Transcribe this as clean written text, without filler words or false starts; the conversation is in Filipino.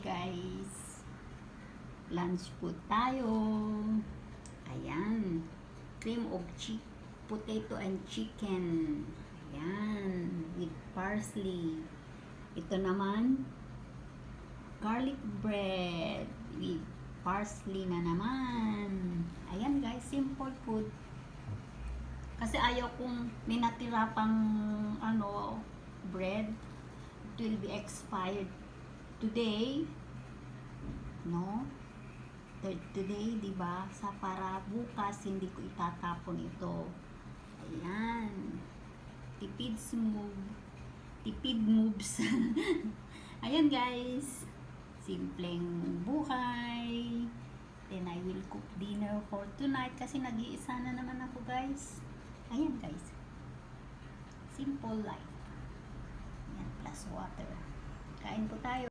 guys. Lunch po tayo. Ayan. Cream of potato and chicken. Ayan. With parsley. Ito naman, garlic bread with parsley na naman. Ayan guys, simple food. Kasi ayaw kong minatira pang bread. It will be expired today. No? Today, diba? Sa para bukas, hindi ko itatapon ito. Ayan. Tipid moves. Ayan guys. Simpleng buhay. Then I will cook dinner for tonight kasi nag-iisa na naman ako guys. Ayan guys. Simple life. Ayan, plus water. Kain po tayo.